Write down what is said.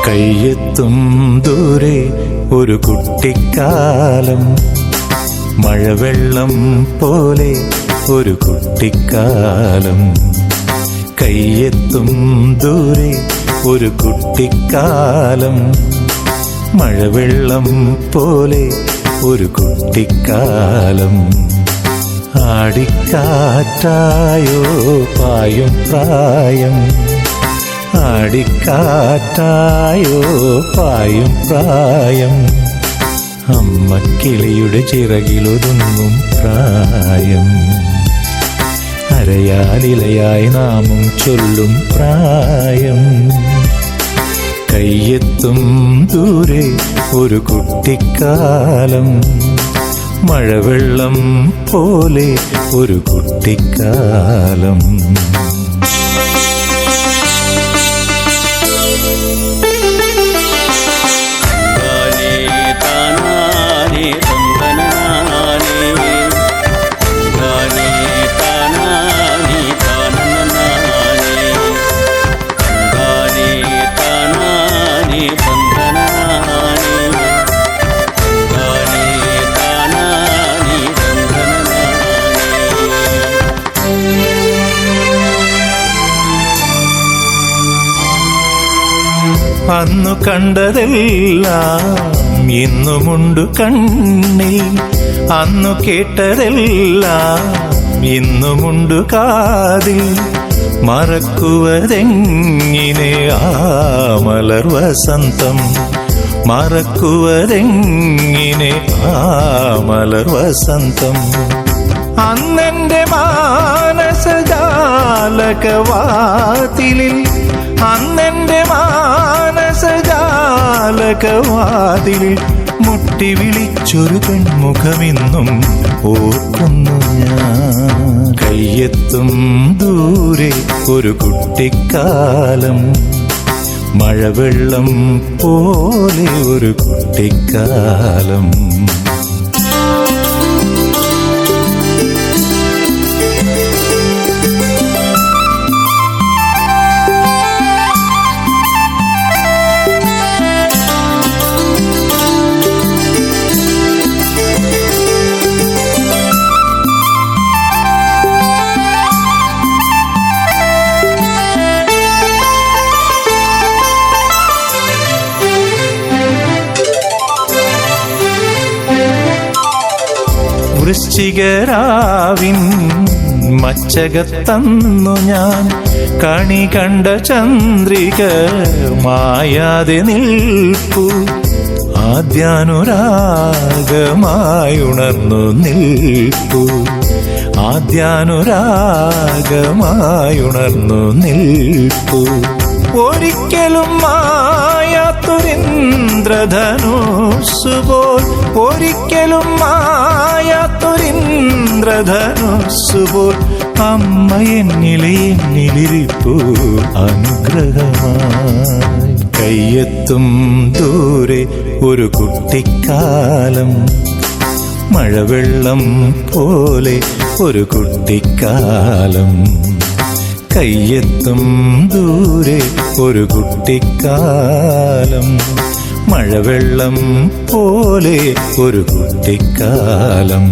കയ്യെത്തും ദൂരെ ഒരു കുട്ടിക്കാലം, മഴവെള്ളം പോലെ ഒരു കുട്ടിക്കാലം. കയ്യെത്തും ദൂരെ ഒരു കുട്ടിക്കാലം, മഴവെള്ളം പോലെ ഒരു കുട്ടിക്കാലം. ആടിക്കാറ്റായോ പായും പ്രായം, ആടിക്കാറ്റായോ പായും പ്രായം. അമ്മക്കിളിയുടെ ചിറകിലൊതുങ്ങും പ്രായം, അരയാലിലയായി നാമം ചൊല്ലും പ്രായം. കയ്യെത്തും ദൂരെ ഒരു കുട്ടിക്കാലം, മഴവെള്ളം പോലെ ഒരു കുട്ടിക്കാലം. അന്നു കണ്ടതെല്ലാം ഇന്നുമുണ്ട് കണ്ണിൽ, അന്നു കേട്ടതെല്ലാം ഇന്നുമുണ്ട് കാതിൽ. മറക്കുവതെങ്ങിനെ ആ മലർ വസന്തം, മറക്കുവതെങ്ങിനെ ആ മലർ വസന്തം. അന്നെന്റെ മാനസജാലകവാതിലിൽ, അന്നെന്റെ മാനസജാലകവാതിലിൽ മുട്ടി വിളിച്ചൊരു പെൺമുഖമിന്നും ഓർക്കുന്നു ഞാൻ. കയ്യെത്തും ദൂരെ ഒരു കുട്ടിക്കാലം, മഴവെള്ളം പോലെ ഒരു കുട്ടിക്കാലം. വൃശ്ചികരാവിൻ മച്ചകത്തന്നു ഞാൻ കണി കണ്ട ചന്ദ്രിക മായാതെ നിൽപ്പു. ആദ്യാനുരാഗമായുണർന്നു നിൽപ്പു, ആദ്യാനുരാഗമായുണർന്നു നിൽപ്പു. ഒരിക്കലും മായാത്തൊരിന്ദ്രധനുസ്സുപോൽ, ഒരിക്കലും മായാത്തൊരിന്ദ്രധനുസ്സുപോൽ അമ്മ എന്നിലിരിപ്പു അനുഗ്രഹമായി. കയ്യെത്തും ദൂരെ ഒരു കുട്ടിക്കാലം, മഴവെള്ളം പോലെ ഒരു കുട്ടിക്കാലം. കയ്യെത്തും ദൂരെ ഒരു കുട്ടിക്കാലം, മഴവെള്ളം പോലെ ഒരു കുട്ടിക്കാലം.